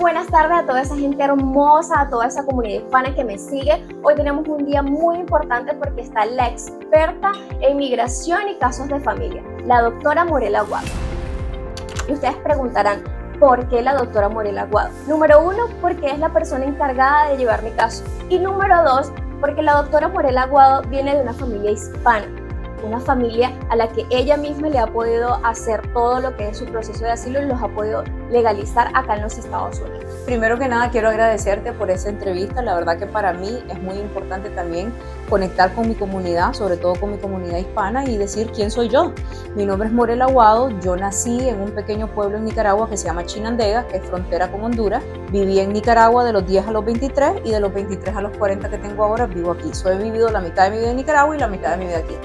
buenas tardes a toda esa gente hermosa, a toda esa comunidad hispana que me sigue. Hoy tenemos un día muy importante porque está la experta en migración y casos de familia, la doctora Morela Aguado. Y ustedes preguntarán, ¿por qué la doctora Morela Aguado? Número 1, porque es la persona encargada de llevar mi caso. Y número 2, porque la doctora Morela Aguado viene de una familia hispana. Una familia a la que ella misma le ha podido hacer todo lo que es su proceso de asilo y los ha podido legalizar acá en los Estados Unidos. Primero que nada quiero agradecerte por esa entrevista, la verdad que para mí es muy importante también conectar con mi comunidad, sobre todo con mi comunidad hispana y decir quién soy yo. Mi nombre es Morela Aguado, yo nací en un pequeño pueblo en Nicaragua que se llama Chinandega, que es frontera con Honduras. Viví en Nicaragua de los 10 a los 23 y de los 23 a los 40 que tengo ahora vivo aquí. He vivido la mitad de mi vida en Nicaragua y la mitad de mi vida aquí.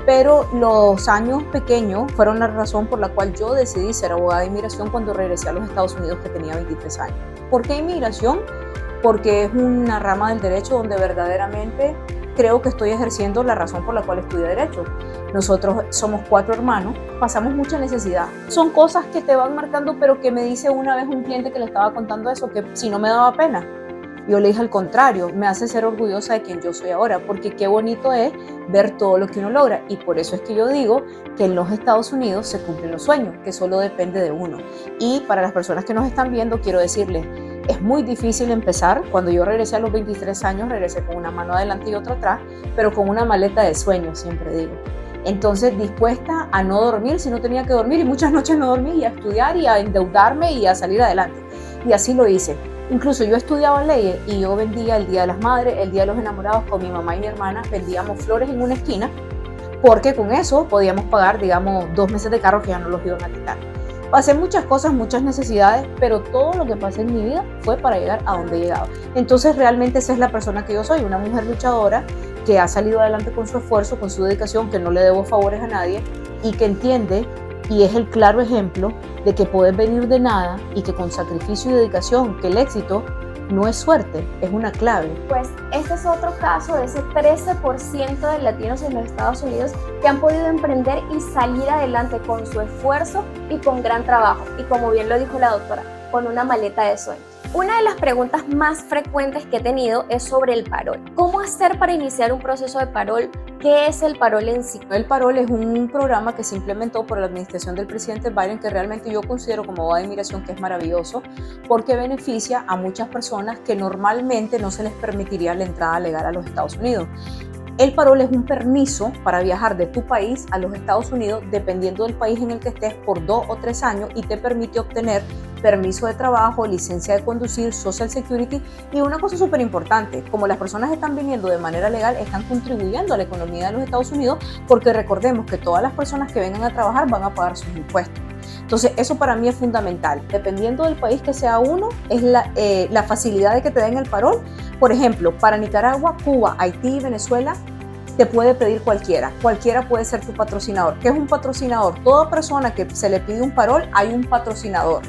Pero los años pequeños fueron la razón por la cual yo decidí ser abogada de inmigración cuando regresé a los Estados Unidos, que tenía 23 años. ¿Por qué inmigración? Porque es una rama del derecho donde verdaderamente creo que estoy ejerciendo la razón por la cual estudié derecho. Nosotros somos 4 hermanos, pasamos mucha necesidad. Son cosas que te van marcando, pero que me dice una vez un cliente que le estaba contando eso, que si no me daba pena. Yo le dije al contrario, me hace ser orgullosa de quien yo soy ahora, porque qué bonito es ver todo lo que uno logra. Y por eso es que yo digo que en los Estados Unidos se cumplen los sueños, que solo depende de uno. Y para las personas que nos están viendo, quiero decirles, es muy difícil empezar. Cuando yo regresé a los 23 años, regresé con una mano adelante y otra atrás, pero con una maleta de sueños, siempre digo. Entonces, dispuesta a no dormir si no tenía que dormir, y muchas noches no dormí, y a estudiar y a endeudarme y a salir adelante. Y así lo hice. Incluso yo estudiaba leyes y yo vendía el Día de las Madres, el Día de los Enamorados con mi mamá y mi hermana, vendíamos flores en una esquina porque con eso podíamos pagar, digamos, 2 meses de carro que ya no los iban a quitar. Pasé muchas cosas, muchas necesidades, pero todo lo que pasé en mi vida fue para llegar a donde he llegado. Entonces realmente esa es la persona que yo soy, una mujer luchadora que ha salido adelante con su esfuerzo, con su dedicación, que no le debo favores a nadie y que entiende y es el claro ejemplo de que puedes venir de nada y que con sacrificio y dedicación, que el éxito no es suerte, es una clave. Pues este es otro caso de ese 13% de latinos en los Estados Unidos que han podido emprender y salir adelante con su esfuerzo y con gran trabajo. Y como bien lo dijo la doctora, con una maleta de sueños. Una de las preguntas más frecuentes que he tenido es sobre el parol. ¿Cómo hacer para iniciar un proceso de parol? ¿Qué es el parol en sí? El parol es un programa que se implementó por la administración del presidente Biden, que realmente yo considero como abogada de inmigración que es maravilloso, porque beneficia a muchas personas que normalmente no se les permitiría la entrada legal a los Estados Unidos. El parol es un permiso para viajar de tu país a los Estados Unidos dependiendo del país en el que estés por 2 o 3 años y te permite obtener permiso de trabajo, licencia de conducir, Social Security y una cosa súper importante, como las personas están viniendo de manera legal, están contribuyendo a la economía de los Estados Unidos porque recordemos que todas las personas que vengan a trabajar van a pagar sus impuestos. Entonces eso para mí es fundamental, dependiendo del país que sea uno, es la facilidad de que te den el parol. Por ejemplo, para Nicaragua, Cuba, Haití y Venezuela, te puede pedir cualquiera puede ser tu patrocinador. ¿Qué es un patrocinador? Toda persona que se le pide un parol, hay un patrocinador.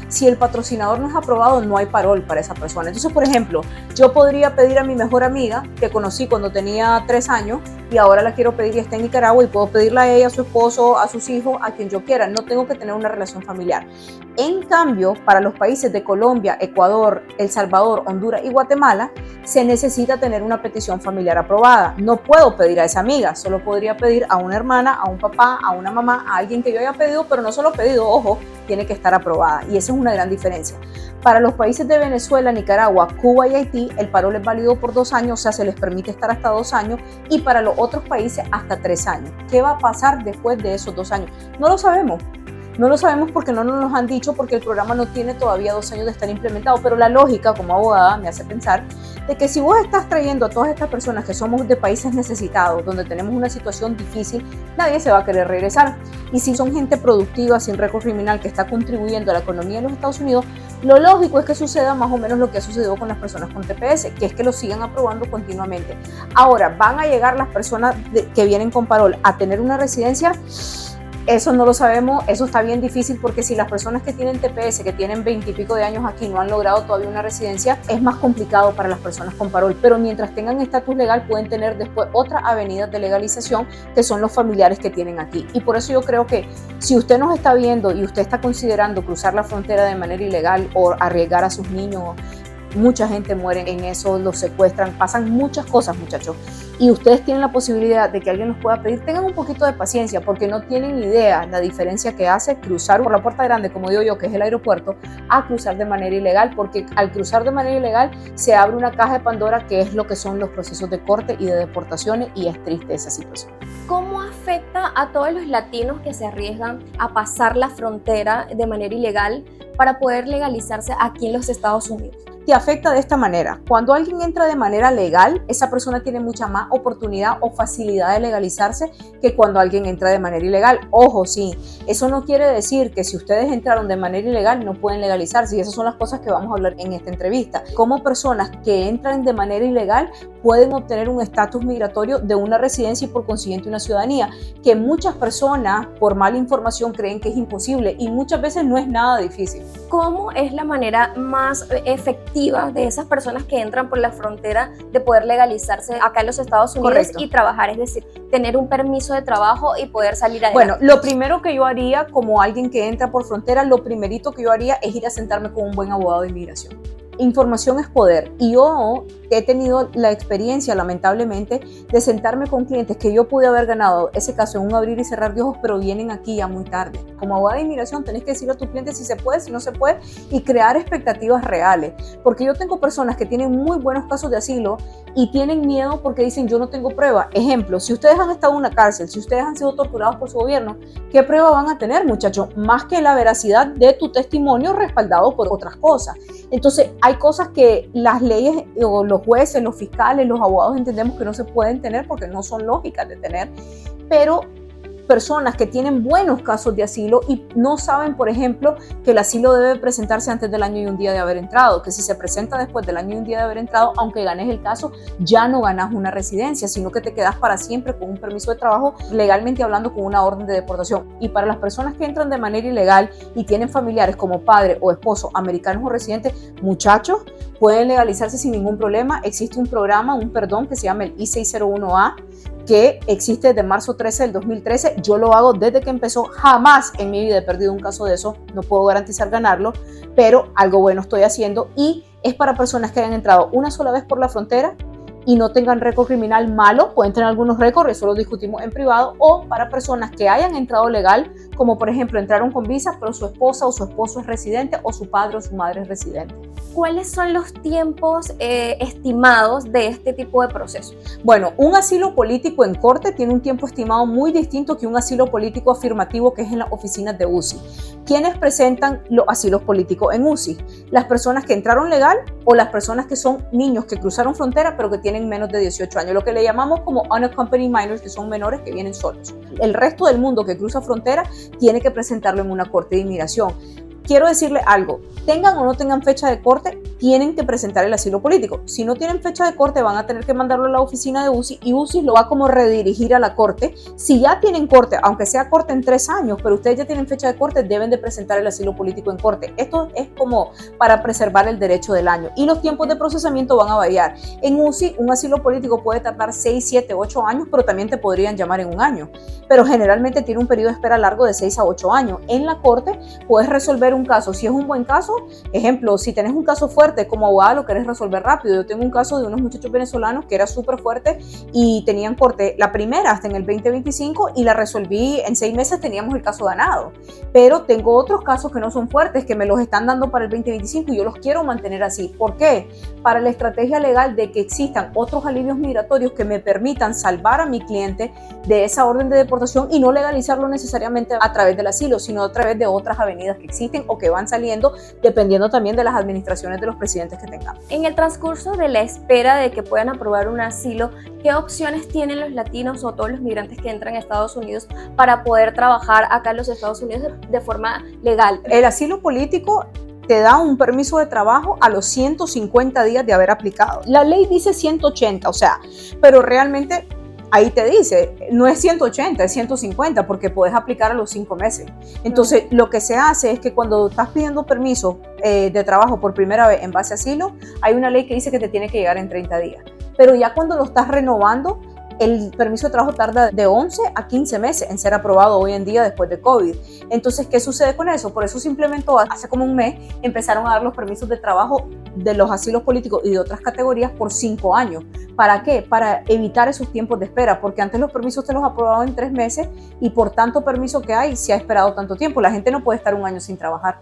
Si el patrocinador no es aprobado, no hay parol para esa persona. Entonces, por ejemplo, yo podría pedir a mi mejor amiga, que conocí cuando tenía 3 años, y ahora la quiero pedir y está en Nicaragua, y puedo pedirla a ella, a su esposo, a sus hijos, a quien yo quiera. No tengo que tener una relación familiar. En cambio, para los países de Colombia, Ecuador, El Salvador, Honduras y Guatemala, se necesita tener una petición familiar aprobada. No puedo pedir a esa amiga, solo podría pedir a una hermana, a un papá, a una mamá, a alguien que yo haya pedido, pero no solo pedido, ojo, tiene que estar aprobada. Y esa es una gran diferencia. Para los países de Venezuela, Nicaragua, Cuba y Haití, el parol es válido por 2 años, o sea, se les permite estar hasta 2 años, y para los otros países hasta 3 años. ¿Qué va a pasar después de esos 2 años? No lo sabemos. No lo sabemos porque no nos lo han dicho, porque el programa no tiene todavía 2 años de estar implementado, pero la lógica como abogada me hace pensar de que si vos estás trayendo a todas estas personas que somos de países necesitados, donde tenemos una situación difícil, nadie se va a querer regresar. Y si son gente productiva, sin récord criminal, que está contribuyendo a la economía de los Estados Unidos, lo lógico es que suceda más o menos lo que ha sucedido con las personas con TPS, que es que lo sigan aprobando continuamente. Ahora, ¿van a llegar las personas que vienen con parol a tener una residencia? Eso no lo sabemos, eso está bien difícil porque si las personas que tienen TPS, que tienen 20 y pico de años aquí, no han logrado todavía una residencia, es más complicado para las personas con parol, pero mientras tengan estatus legal pueden tener después otras avenidas de legalización que son los familiares que tienen aquí. Y por eso yo creo que si usted nos está viendo y usted está considerando cruzar la frontera de manera ilegal o arriesgar a sus niños, mucha gente muere en eso, los secuestran, pasan muchas cosas, muchachos. Y ustedes tienen la posibilidad de que alguien los pueda pedir, tengan un poquito de paciencia porque no tienen idea la diferencia que hace cruzar por la puerta grande, como digo yo, que es el aeropuerto, a cruzar de manera ilegal, porque al cruzar de manera ilegal se abre una caja de Pandora que es lo que son los procesos de corte y de deportaciones, y es triste esa situación. ¿Cómo afecta a todos los latinos que se arriesgan a pasar la frontera de manera ilegal para poder legalizarse aquí en los Estados Unidos? Te afecta de esta manera. Cuando alguien entra de manera legal, esa persona tiene mucha más oportunidad o facilidad de legalizarse que cuando alguien entra de manera ilegal. Ojo, sí, eso no quiere decir que si ustedes entraron de manera ilegal no pueden legalizarse, y esas son las cosas que vamos a hablar en esta entrevista. Cómo personas que entran de manera ilegal pueden obtener un estatus migratorio de una residencia y por consiguiente una ciudadanía, que muchas personas por mala información creen que es imposible y muchas veces no es nada difícil. ¿Cómo es la manera más efectiva de esas personas que entran por la frontera de poder legalizarse acá en los Estados Unidos? Correcto. Y trabajar, es decir, tener un permiso de trabajo y poder salir adelante? Bueno, lo primero que yo haría como alguien que entra por frontera, lo primerito que yo haría es ir a sentarme con un buen abogado de inmigración. Información es poder, y yo he tenido la experiencia, lamentablemente, de sentarme con clientes que yo pude haber ganado ese caso en un abrir y cerrar de ojos, pero vienen aquí ya muy tarde. Como abogada de inmigración tenés que decirle a tu cliente si se puede, si no se puede, y crear expectativas reales, porque yo tengo personas que tienen muy buenos casos de asilo y tienen miedo porque dicen yo no tengo prueba. Ejemplo, si ustedes han estado en una cárcel, si ustedes han sido torturados por su gobierno, ¿qué prueba van a tener, muchachos? Más que la veracidad de tu testimonio respaldado por otras cosas. Entonces, hay cosas que las leyes o los jueces, los fiscales, los abogados entendemos que no se pueden tener porque no son lógicas de tener, pero personas que tienen buenos casos de asilo y no saben, por ejemplo, que el asilo debe presentarse antes del año y un día de haber entrado, que si se presenta después del año y un día de haber entrado, aunque ganes el caso, ya no ganas una residencia, sino que te quedas para siempre con un permiso de trabajo, legalmente hablando, con una orden de deportación. Y para las personas que entran de manera ilegal y tienen familiares como padre o esposo, americanos o residentes, muchachos, pueden legalizarse sin ningún problema. Existe un programa, un perdón que se llama el I-601A, que existe desde marzo 13 del 2013. Yo lo hago desde que empezó. Jamás en mi vida he perdido un caso de eso. No puedo garantizar ganarlo, pero algo bueno estoy haciendo, y es para personas que hayan entrado una sola vez por la frontera y no tengan récord criminal malo. Pueden tener algunos récords, eso lo discutimos en privado, o para personas que hayan entrado legal, como por ejemplo entraron con visa, pero su esposa o su esposo es residente, o su padre o su madre es residente. ¿Cuáles son los tiempos estimados de este tipo de proceso? Bueno, un asilo político en corte tiene un tiempo estimado muy distinto que un asilo político afirmativo que es en las oficinas de UCI. ¿Quiénes presentan los asilos políticos en UCI? Las personas que entraron legal o las personas que son niños que cruzaron frontera pero que tienen menos de 18 años, lo que le llamamos como unaccompanied minors, que son menores que vienen solos. El resto del mundo que cruza frontera tiene que presentarlo en una corte de inmigración. Quiero decirle algo, tengan o no tengan fecha de corte, tienen que presentar el asilo político. Si no tienen fecha de corte, van a tener que mandarlo a la oficina de UCI, y UCI lo va como redirigir a la corte. Si ya tienen corte, aunque sea corte en 3 años, pero ustedes ya tienen fecha de corte, deben de presentar el asilo político en corte. Esto es como para preservar el derecho del año, y los tiempos de procesamiento van a variar. En UCI, un asilo político puede tardar 6, 7, 8 años, pero también te podrían llamar en un año. Pero generalmente tiene un periodo de espera largo de 6 a 8 años. En la corte puedes resolver un caso. Si es un buen caso, ejemplo, si tenés un caso fuerte como abogado, lo querés resolver rápido. Yo tengo un caso de unos muchachos venezolanos que era súper fuerte y tenían corte la primera hasta en el 2025 y la resolví en 6 meses, teníamos el caso ganado. Pero tengo otros casos que no son fuertes, que me los están dando para el 2025 y yo los quiero mantener así. ¿Por qué? Para la estrategia legal de que existan otros alivios migratorios que me permitan salvar a mi cliente de esa orden de deportación y no legalizarlo necesariamente a través del asilo, sino a través de otras avenidas que existen o que van saliendo, dependiendo también de las administraciones de los presidentes que tengamos. En el transcurso de la espera de que puedan aprobar un asilo, ¿qué opciones tienen los latinos o todos los migrantes que entran a Estados Unidos para poder trabajar acá en los Estados Unidos de forma legal? El asilo político te da un permiso de trabajo a los 150 días de haber aplicado. La ley dice 180, o sea, pero realmente ahí te dice, no es 180, es 150, porque puedes aplicar a los 5 meses. Entonces, lo que se hace es que cuando estás pidiendo permiso de trabajo por primera vez en base a asilo, hay una ley que dice que te tiene que llegar en 30 días. Pero ya cuando lo estás renovando, el permiso de trabajo tarda de 11 a 15 meses en ser aprobado hoy en día después de COVID. Entonces, ¿qué sucede con eso? Por eso se implementó hace como un mes, empezaron a dar los permisos de trabajo de los asilos políticos y de otras categorías por 5 años. ¿Para qué? Para evitar esos tiempos de espera, porque antes los permisos te los aprobaban en 3 meses y por tanto permiso que hay, se ha esperado tanto tiempo. La gente no puede estar un año sin trabajar.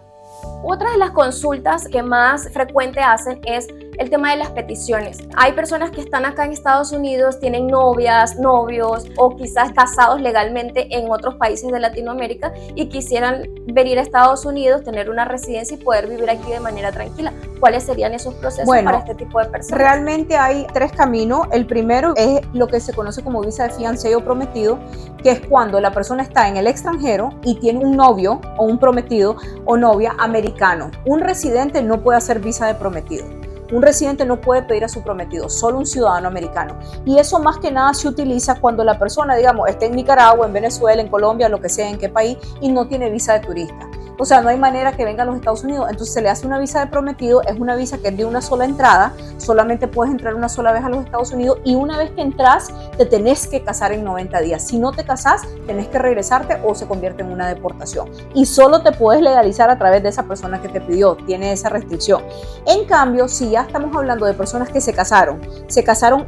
Otra de las consultas que más frecuente hacen es el tema de las peticiones. Hay personas que están acá en Estados Unidos, tienen novias, novios o quizás casados legalmente en otros países de Latinoamérica y quisieran venir a Estados Unidos, tener una residencia y poder vivir aquí de manera tranquila. ¿Cuáles serían esos procesos para este tipo de personas? Realmente hay 3 caminos. El primero es lo que se conoce como visa de fiancé o prometido, que es cuando la persona está en el extranjero y tiene un novio o un prometido o novia americano. Un residente no puede hacer visa de prometido. Un residente no puede pedir a su prometido, solo un ciudadano americano. Y eso más que nada se utiliza cuando la persona, digamos, está en Nicaragua, en Venezuela, en Colombia, lo que sea, en qué país, y no tiene visa de turista. O sea, no hay manera que venga a los Estados Unidos. Entonces se le hace una visa de prometido, es una visa que es de una sola entrada, solamente puedes entrar una sola vez a los Estados Unidos y una vez que entras te tenés que casar en 90 días. Si no te casás, tenés que regresarte o se convierte en una deportación. Y solo te puedes legalizar a través de esa persona que te pidió, tiene esa restricción. En cambio, si ya estamos hablando de personas que se casaron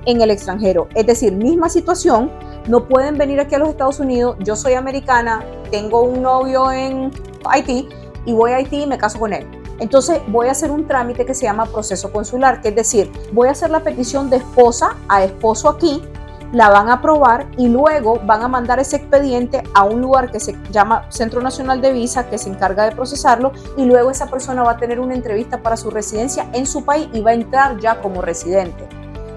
en el extranjero, es decir, misma situación, no pueden venir aquí a los Estados Unidos, yo soy americana, tengo un novio en Haití y voy a Haití y me caso con él. Entonces voy a hacer un trámite que se llama proceso consular, que es decir, voy a hacer la petición de esposa a esposo aquí, la van a aprobar y luego van a mandar ese expediente a un lugar que se llama Centro Nacional de Visa, que se encarga de procesarlo, y luego esa persona va a tener una entrevista para su residencia en su país y va a entrar ya como residente.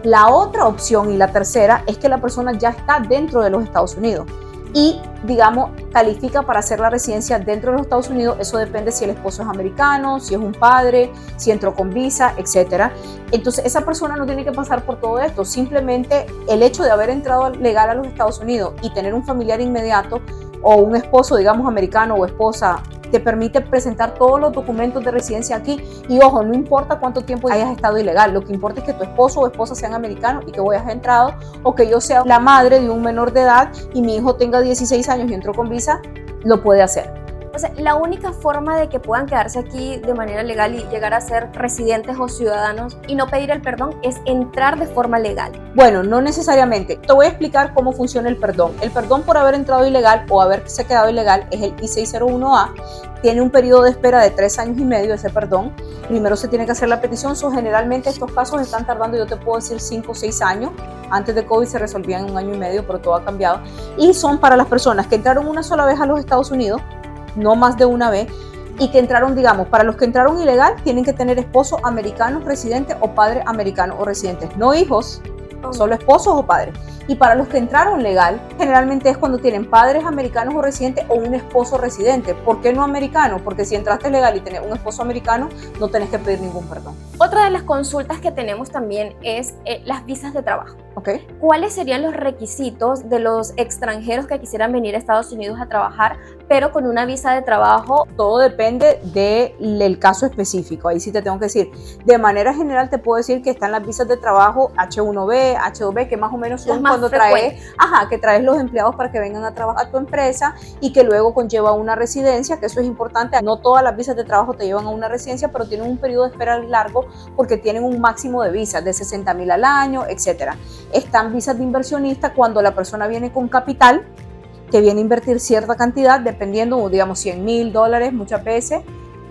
La otra opción y la tercera es que la persona ya está dentro de los Estados Unidos y, digamos, califica para hacer la residencia dentro de los Estados Unidos. Eso depende si el esposo es americano, si es un padre, si entró con visa, etc. Entonces, esa persona no tiene que pasar por todo esto. Simplemente el hecho de haber entrado legal a los Estados Unidos y tener un familiar inmediato o un esposo, digamos, americano o esposa, te permite presentar todos los documentos de residencia aquí. Y ojo, no importa cuánto tiempo hayas estado ilegal, lo que importa es que tu esposo o esposa sean americanos y que vos hayas entrado, o que yo sea la madre de un menor de edad y mi hijo tenga 16 años y entró con visa, lo puede hacer. O sea, la única forma de que puedan quedarse aquí de manera legal y llegar a ser residentes o ciudadanos y no pedir el perdón es entrar de forma legal. Bueno, no necesariamente. Te voy a explicar cómo funciona el perdón. El perdón por haber entrado ilegal o haberse quedado ilegal es el I-601A. Tiene un periodo de espera de 3 años y medio ese perdón. Primero se tiene que hacer la petición. Generalmente estos casos están tardando, yo te puedo decir, 5 o 6 años. Antes de COVID se resolvían en 1 año y medio, pero todo ha cambiado. Y son para las personas que entraron una sola vez a los Estados Unidos, no más de una vez, y que entraron, digamos, para los que entraron ilegal, tienen que tener esposo americano residente o padre americano o residente, no hijos, solo esposos o padres. Y para los que entraron legal, generalmente es cuando tienen padres americanos o residentes o un esposo residente. ¿Por qué no americano? Porque si entraste legal y tenés un esposo americano, no tenés que pedir ningún perdón. Otra de las consultas que tenemos también es las visas de trabajo. Okay. ¿Cuáles serían los requisitos de los extranjeros que quisieran venir a Estados Unidos a trabajar, pero con una visa de trabajo? Todo depende del caso específico. Ahí sí te tengo que decir. De manera general te puedo decir que están las visas de trabajo H1B, H2B, que más o menos son cuando traes los empleados para que vengan a trabajar a tu empresa y que luego conlleva una residencia, que eso es importante. No todas las visas de trabajo te llevan a una residencia, pero tienen un periodo de espera largo porque tienen un máximo de visas de 60,000 al año, etc. Están visas de inversionista cuando la persona viene con capital, que viene a invertir cierta cantidad, dependiendo, digamos, $100,000 muchas veces,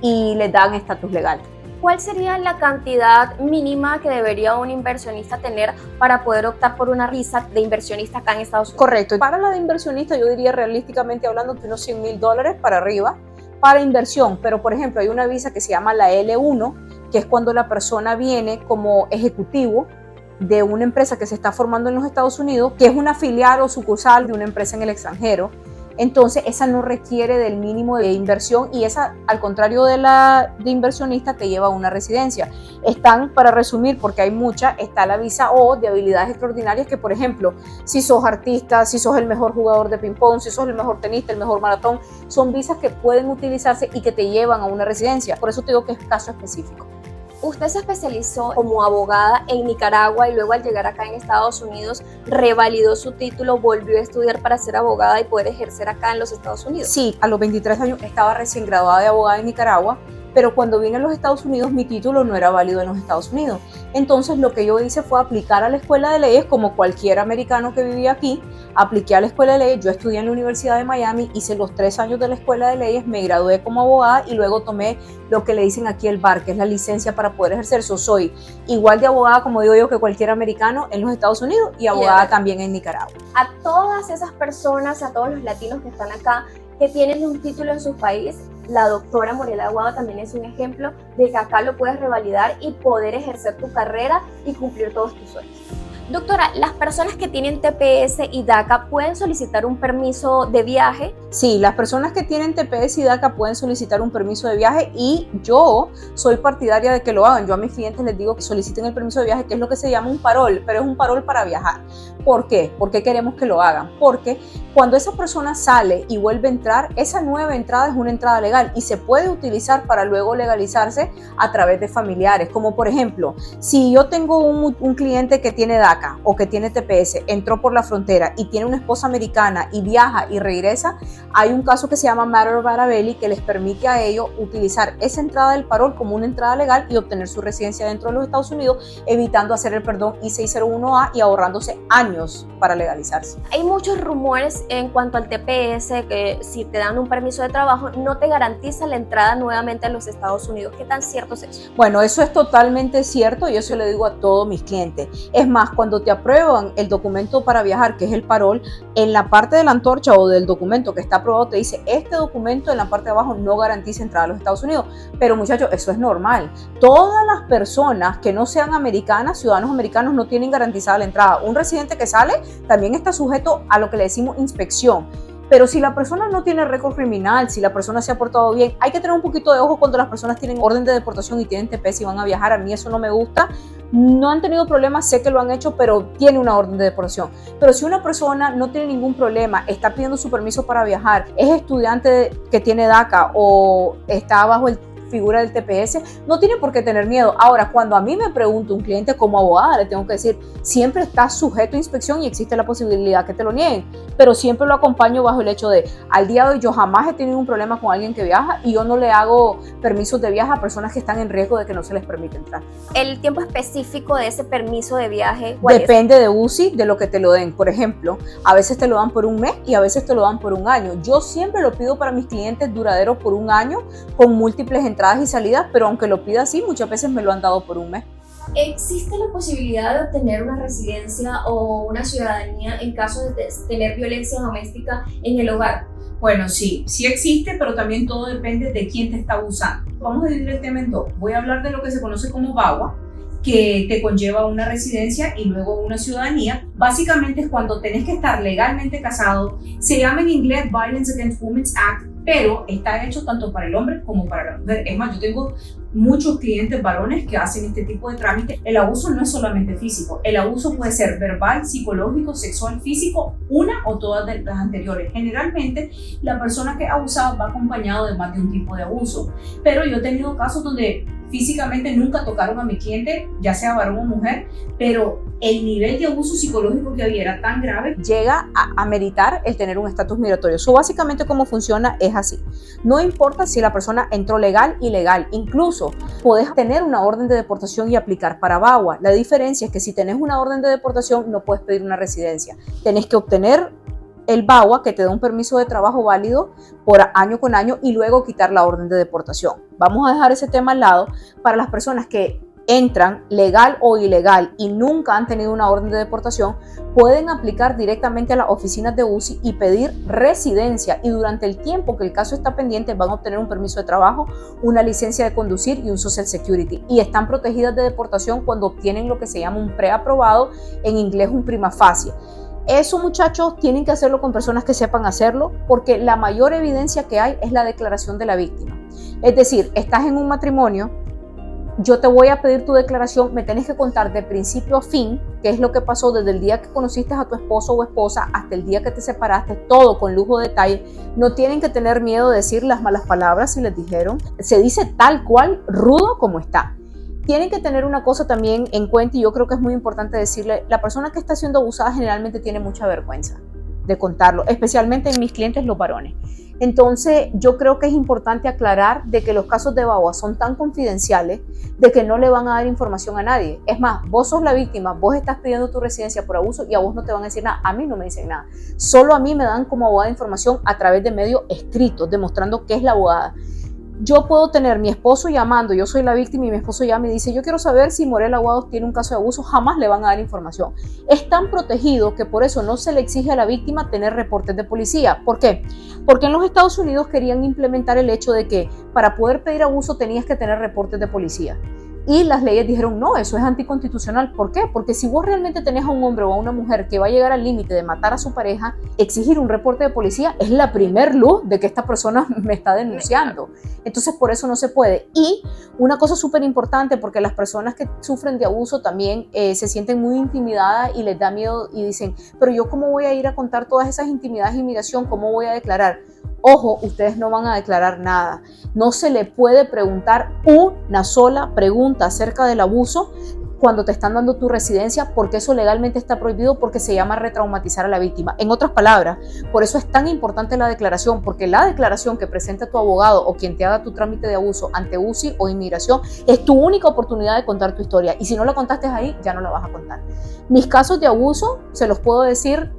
y les dan estatus legal. ¿Cuál sería la cantidad mínima que debería un inversionista tener para poder optar por una visa de inversionista acá en Estados Unidos? Correcto. Para la de inversionista yo diría, realísticamente hablando, que unos $100,000 para arriba para inversión. Pero, por ejemplo, hay una visa que se llama la L1, que es cuando la persona viene como ejecutivo de una empresa que se está formando en los Estados Unidos, que es una filial o sucursal de una empresa en el extranjero. Entonces esa no requiere del mínimo de inversión y esa, al contrario de la de inversionista, te lleva a una residencia. Están, para resumir, porque hay muchas, está la visa O de habilidades extraordinarias que, por ejemplo, si sos artista, si sos el mejor jugador de ping pong, si sos el mejor tenista, el mejor maratón, son visas que pueden utilizarse y que te llevan a una residencia. Por eso te digo que es caso específico. Usted se especializó como abogada en Nicaragua y luego al llegar acá en Estados Unidos revalidó su título, volvió a estudiar para ser abogada y poder ejercer acá en los Estados Unidos. Sí, a los 23 años estaba recién graduada de abogada en Nicaragua, pero cuando vine a los Estados Unidos mi título no era válido en los Estados Unidos. Entonces lo que yo hice fue aplicar a la escuela de leyes como cualquier americano que vivía aquí. Apliqué a la escuela de leyes, yo estudié en la Universidad de Miami, hice los 3 años de la escuela de leyes, me gradué como abogada y luego tomé lo que le dicen aquí el bar, que es la licencia para poder ejercer. Soy igual de abogada, como digo yo, que cualquier americano en los Estados Unidos y abogada también en Nicaragua. A todas esas personas, a todos los latinos que están acá, que tienen un título en su país, la doctora Morela Aguado también es un ejemplo de que acá lo puedes revalidar y poder ejercer tu carrera y cumplir todos tus sueños. Doctora, ¿las personas que tienen TPS y DACA pueden solicitar un permiso de viaje? Sí, las personas que tienen TPS y DACA pueden solicitar un permiso de viaje y yo soy partidaria de que lo hagan. Yo a mis clientes les digo que soliciten el permiso de viaje, que es lo que se llama un parol, pero es un parol para viajar. ¿Por qué? ¿Por qué queremos que lo hagan? Porque cuando esa persona sale y vuelve a entrar, esa nueva entrada es una entrada legal y se puede utilizar para luego legalizarse a través de familiares. Como por ejemplo, si yo tengo un cliente que tiene DACA o que tiene TPS, entró por la frontera y tiene una esposa americana y viaja y regresa, hay un caso que se llama Matter of Arabelli que les permite a ellos utilizar esa entrada del parol como una entrada legal y obtener su residencia dentro de los Estados Unidos, evitando hacer el perdón I-601A y ahorrándose años para legalizarse. Hay muchos rumores en cuanto al TPS, que si te dan un permiso de trabajo no te garantiza la entrada nuevamente a los Estados Unidos. ¿Qué tan cierto es eso? Bueno, eso es totalmente cierto y eso le digo a todos mis clientes. Es más, cuando te aprueban el documento para viajar, que es el parol, en la parte de la antorcha o del documento que está aprobado te dice, este documento en la parte de abajo no garantiza entrada a los Estados Unidos. Pero muchachos, eso es normal. Todas las personas que no sean americanas, ciudadanos americanos, no tienen garantizada la entrada. Un residente que sale también está sujeto a lo que le decimos inspección. Pero si la persona no tiene récord criminal, si la persona se ha portado bien, hay que tener un poquito de ojo cuando las personas tienen orden de deportación y tienen TPS y van a viajar. A mí eso no me gusta. No han tenido problemas, sé que lo han hecho, pero tiene una orden de deportación. Pero si una persona no tiene ningún problema, está pidiendo su permiso para viajar, es estudiante que tiene DACA o está bajo el figura del TPS, no tiene por qué tener miedo. Ahora, cuando a mí me pregunta un cliente como abogada, le tengo que decir, siempre está sujeto a inspección y existe la posibilidad que te lo nieguen, pero siempre lo acompaño bajo el hecho de, al día de hoy yo jamás he tenido un problema con alguien que viaja y yo no le hago permisos de viaje a personas que están en riesgo de que no se les permite entrar. ¿El tiempo específico de ese permiso de viaje depende de UCI, de lo que te lo den? Por ejemplo, a veces te lo dan por un mes y a veces te lo dan por un año. Yo siempre lo pido para mis clientes duradero por un año con múltiples entradas y salidas, pero aunque lo pida así, muchas veces me lo han dado por un mes. ¿Existe la posibilidad de obtener una residencia o una ciudadanía en caso de tener violencia doméstica en el hogar? Bueno, sí existe, pero también todo depende de quién te está abusando. Vamos a dividir el tema en dos. Voy a hablar de lo que se conoce como VAWA, que te conlleva una residencia y luego una ciudadanía. Básicamente es cuando tenés que estar legalmente casado. Se llama en inglés Violence Against Women's Act, pero está hecho tanto para el hombre como para la mujer. Es más, yo tengo muchos clientes varones que hacen este tipo de trámite. El abuso no es solamente físico, el abuso puede ser verbal, psicológico, sexual, físico, una o todas de las anteriores. Generalmente la persona que es abusada va acompañado de más de un tipo de abuso, pero yo he tenido casos donde físicamente nunca tocaron a mi cliente, ya sea varón o mujer, pero el nivel de abuso psicológico que había era tan grave, llega a meritar el tener un estatus migratorio. So, básicamente cómo funciona es así. No importa si la persona entró legal, ilegal, incluso podés tener una orden de deportación y aplicar para VAWA. La diferencia es que si tenés una orden de deportación no puedes pedir una residencia. Tenés que obtener el VAWA, que te da un permiso de trabajo válido por año con año, y luego quitar la orden de deportación. Vamos a dejar ese tema al lado. Para las personas que entran legal o ilegal y nunca han tenido una orden de deportación, pueden aplicar directamente a las oficinas de UCI y pedir residencia, y durante el tiempo que el caso está pendiente van a obtener un permiso de trabajo, una licencia de conducir y un Social Security, y están protegidas de deportación cuando obtienen lo que se llama un preaprobado, en inglés un prima facie. Eso, muchachos, tienen que hacerlo con personas que sepan hacerlo, porque la mayor evidencia que hay es la declaración de la víctima. Es decir, estás en un matrimonio, yo te voy a pedir tu declaración, me tenés que contar de principio a fin qué es lo que pasó desde el día que conociste a tu esposo o esposa hasta el día que te separaste, todo con lujo de detalle. No tienen que tener miedo de decir las malas palabras si les dijeron. Se dice tal cual, rudo como está. Tienen que tener una cosa también en cuenta, y yo creo que es muy importante decirle, la persona que está siendo abusada generalmente tiene mucha vergüenza de contarlo, especialmente en mis clientes los varones. Entonces yo creo que es importante aclarar de que los casos de VAWA son tan confidenciales de que no le van a dar información a nadie. Es más, vos sos la víctima, vos estás pidiendo tu residencia por abuso y a vos no te van a decir nada. A mí no me dicen nada. Solo a mí me dan como abogada información a través de medios escritos, demostrando qué es la abogada. Yo puedo tener mi esposo llamando, yo soy la víctima y mi esposo llama y dice, yo quiero saber si Morel Aguados tiene un caso de abuso, jamás le van a dar información. Es tan protegido que por eso no se le exige a la víctima tener reportes de policía. ¿Por qué? Porque en los Estados Unidos querían implementar el hecho de que para poder pedir abuso tenías que tener reportes de policía. Y las leyes dijeron, no, eso es anticonstitucional. ¿Por qué? Porque si vos realmente tenés a un hombre o a una mujer que va a llegar al límite de matar a su pareja, exigir un reporte de policía es la primer luz de que esta persona me está denunciando. Entonces, por eso no se puede. Y una cosa súper importante, porque las personas que sufren de abuso también se sienten muy intimidadas y les da miedo y dicen, pero yo ¿cómo voy a ir a contar todas esas intimidades y humillación? ¿Cómo voy a declarar? Ojo, ustedes no van a declarar nada. No se le puede preguntar una sola pregunta acerca del abuso cuando te están dando tu residencia, porque eso legalmente está prohibido, porque se llama retraumatizar a la víctima. En otras palabras, por eso es tan importante la declaración, porque la declaración que presenta tu abogado o quien te haga tu trámite de abuso ante UCI o inmigración es tu única oportunidad de contar tu historia. Y si no la contaste ahí, ya no la vas a contar. Mis casos de abuso, se los puedo decir,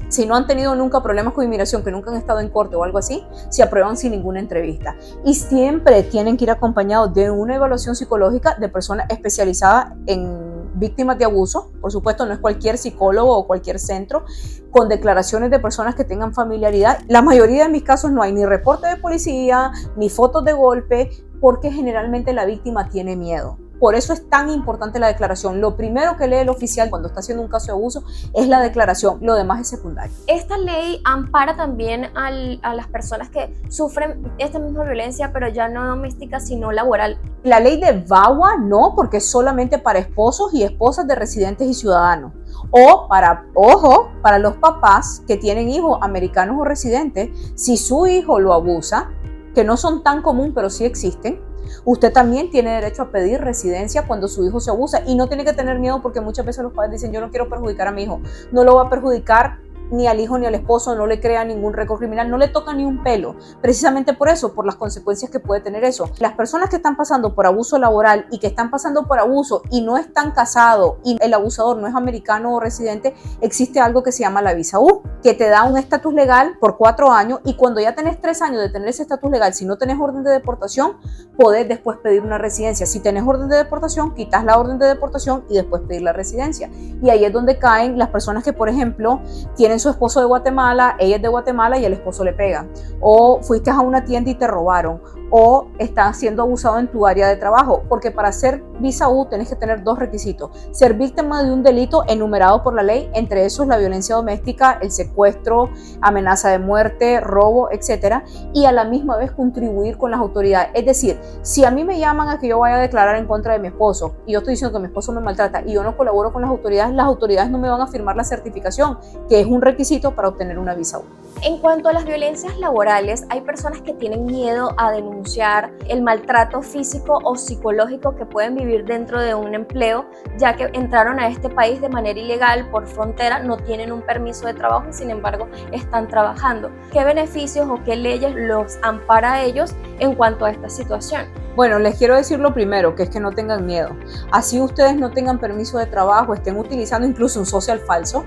si no han tenido nunca problemas con inmigración, que nunca han estado en corte o algo así, se aprueban sin ninguna entrevista. Y siempre tienen que ir acompañados de una evaluación psicológica de personas especializadas en víctimas de abuso. Por supuesto, no es cualquier psicólogo o cualquier centro, con declaraciones de personas que tengan familiaridad. La mayoría de mis casos no hay ni reporte de policía, ni fotos de golpe, porque generalmente la víctima tiene miedo. Por eso es tan importante la declaración. Lo primero que lee el oficial cuando está haciendo un caso de abuso es la declaración. Lo demás es secundario. Esta ley ampara también a las personas que sufren esta misma violencia, pero ya no doméstica, sino laboral. La ley de VAWA no, porque es solamente para esposos y esposas de residentes y ciudadanos. O para los papás que tienen hijos americanos o residentes, si su hijo lo abusa, que no son tan común, pero sí existen, usted también tiene derecho a pedir residencia cuando su hijo se abusa, y no tiene que tener miedo, porque muchas veces los padres dicen, yo no quiero perjudicar a mi hijo. No lo va a perjudicar ni al hijo ni al esposo, no le crea ningún récord criminal, no le toca ni un pelo, precisamente por eso, por las consecuencias que puede tener eso. Las personas que están pasando por abuso laboral y que están pasando por abuso y no están casados y el abusador no es americano o residente, existe algo que se llama la visa U, que te da un estatus legal por 4 años, y cuando ya tenés 3 años de tener ese estatus legal, si no tenés orden de deportación, podés después pedir una residencia. Si tenés orden de deportación, quitas la orden de deportación y después pedir la residencia. Y ahí es donde caen las personas que, por ejemplo, tienen su esposo de Guatemala, ella es de Guatemala y el esposo le pega, o fuiste a una tienda y te robaron, o estás siendo abusado en tu área de trabajo, porque para hacer visa U tenés que tener 2 requisitos: ser víctima de un delito enumerado por la ley, entre esos la violencia doméstica, el secuestro, amenaza de muerte, robo, etcétera, y a la misma vez contribuir con las autoridades. Es decir, si a mí me llaman a que yo vaya a declarar en contra de mi esposo y yo estoy diciendo que mi esposo me maltrata y yo no colaboro con las autoridades no me van a firmar la certificación, que es un requisito para obtener una visa U. En cuanto a las violencias laborales, hay personas que tienen miedo a denunciar el maltrato físico o psicológico que pueden vivir dentro de un empleo, ya que entraron a este país de manera ilegal por frontera, no tienen un permiso de trabajo y sin embargo están trabajando. ¿Qué beneficios o qué leyes los ampara a ellos en cuanto a esta situación? Bueno, les quiero decir lo primero, que es que no tengan miedo. Así ustedes no tengan permiso de trabajo, estén utilizando incluso un social falso,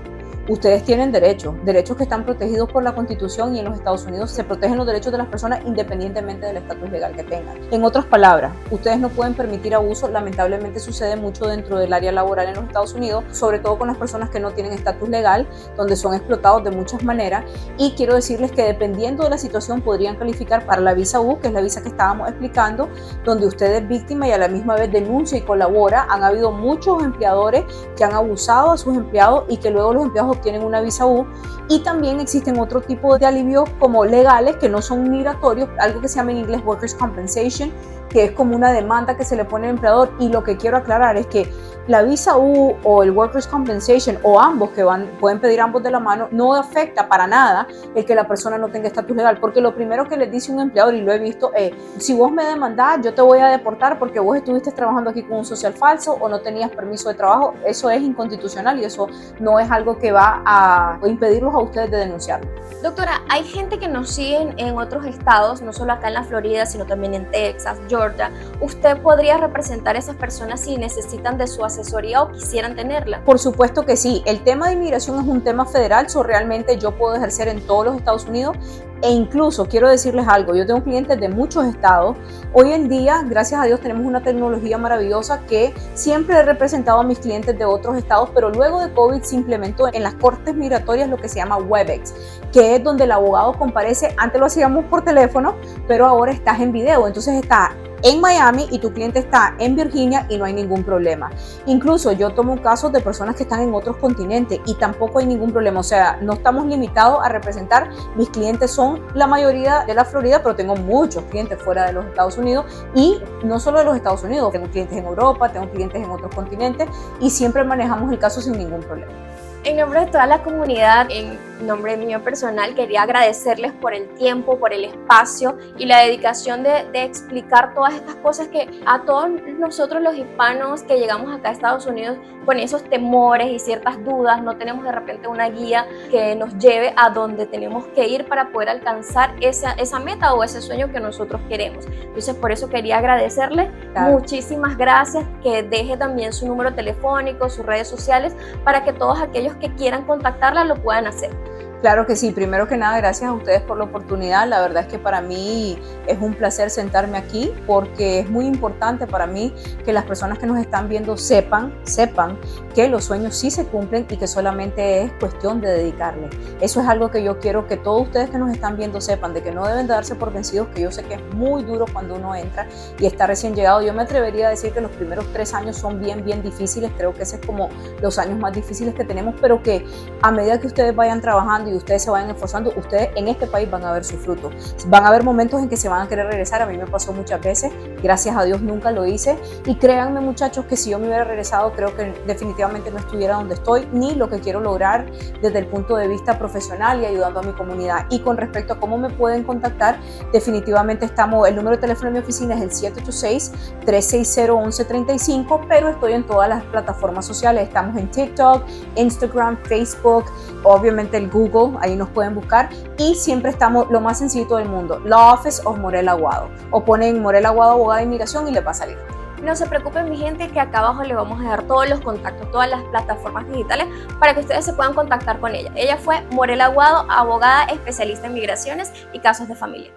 ustedes tienen derechos que están protegidos por la Constitución, y en los Estados Unidos se protegen los derechos de las personas independientemente del estatus legal que tengan. En otras palabras, ustedes no pueden permitir abuso. Lamentablemente sucede mucho dentro del área laboral en los Estados Unidos, sobre todo con las personas que no tienen estatus legal, donde son explotados de muchas maneras, y quiero decirles que dependiendo de la situación podrían calificar para la visa U, que es la visa que estábamos explicando, donde usted es víctima y a la misma vez denuncia y colabora. Han habido muchos empleadores que han abusado a sus empleados y que luego los empleados obtienen una visa U, y también existen otro tipo de alivios como legales que no son migratorios, algo que se llama en inglés Workers' Compensation, que es como una demanda que se le pone al empleador. Y lo que quiero aclarar es que la visa U o el Workers' Compensation, o ambos, que pueden pedir ambos de la mano, no afecta para nada el que la persona no tenga estatus legal, porque lo primero que les dice un empleador, y lo he visto, es: si vos me demandás, yo te voy a deportar porque vos estuviste trabajando aquí con un social falso o no tenías permiso de trabajo. Eso es inconstitucional y eso no es algo que va a impedirlos a ustedes de denunciarlo. Doctora, hay gente que nos sigue en otros estados, no solo acá en la Florida, sino también en Texas, Georgia. ¿Usted podría representar a esas personas si necesitan de su asesoría o quisieran tenerla? Por supuesto que sí. El tema de inmigración es un tema federal, realmente yo puedo ejercer en todos los Estados Unidos. E incluso quiero decirles algo, yo tengo clientes de muchos estados. Hoy en día, gracias a Dios, tenemos una tecnología maravillosa que siempre he representado a mis clientes de otros estados, pero luego de COVID se implementó en las cortes migratorias lo que se llama WebEx, que es donde el abogado comparece. Antes lo hacíamos por teléfono, pero ahora estás en video, entonces está en Miami y tu cliente está en Virginia y no hay ningún problema. Incluso yo tomo casos de personas que están en otros continentes y tampoco hay ningún problema. O sea, no estamos limitados a representar. Mis clientes son la mayoría de la Florida, pero tengo muchos clientes fuera de los Estados Unidos, y no solo de los Estados Unidos, tengo clientes en Europa, tengo clientes en otros continentes, y siempre manejamos el caso sin ningún problema. En nombre de toda la comunidad, en nombre mío personal, quería agradecerles por el tiempo, por el espacio y la dedicación de explicar todas estas cosas que a todos nosotros los hispanos que llegamos acá a Estados Unidos con esos temores y ciertas dudas, no tenemos de repente una guía que nos lleve a donde tenemos que ir para poder alcanzar esa meta o ese sueño que nosotros queremos. Entonces, por eso quería agradecerles. Claro. Muchísimas gracias. Que deje también su número telefónico, sus redes sociales, para que todos aquellos que quieran contactarla lo puedan hacer. Claro que sí. Primero que nada, gracias a ustedes por la oportunidad. La verdad es que para mí es un placer sentarme aquí, porque es muy importante para mí que las personas que nos están viendo sepan que los sueños sí se cumplen y que solamente es cuestión de dedicarle. Eso es algo que yo quiero que todos ustedes que nos están viendo sepan, de que no deben de darse por vencidos, que yo sé que es muy duro cuando uno entra y está recién llegado. Yo me atrevería a decir que los primeros 3 años son bien difíciles. Creo que ese es como los años más difíciles que tenemos, pero que a medida que ustedes vayan trabajando y ustedes se vayan esforzando, ustedes en este país van a ver su fruto. Van a haber momentos en que se van a querer regresar. A mí me pasó muchas veces, gracias a Dios nunca lo hice, y créanme, muchachos, que si yo me hubiera regresado, creo que definitivamente no estuviera donde estoy, ni lo que quiero lograr desde el punto de vista profesional y ayudando a mi comunidad. Y con respecto a cómo me pueden contactar, definitivamente el número de teléfono de mi oficina es el 786-360-1135, pero estoy en todas las plataformas sociales. Estamos en TikTok, Instagram, Facebook, obviamente el Google, ahí nos pueden buscar, y siempre estamos lo más sencillo del mundo, Law Office of Morel Aguado, o ponen Morel Aguado, abogada de inmigración, y le va a salir. No se preocupen, mi gente, que acá abajo le vamos a dejar todos los contactos, todas las plataformas digitales para que ustedes se puedan contactar con ella. Ella fue Morel Aguado, abogada especialista en migraciones y casos de familia.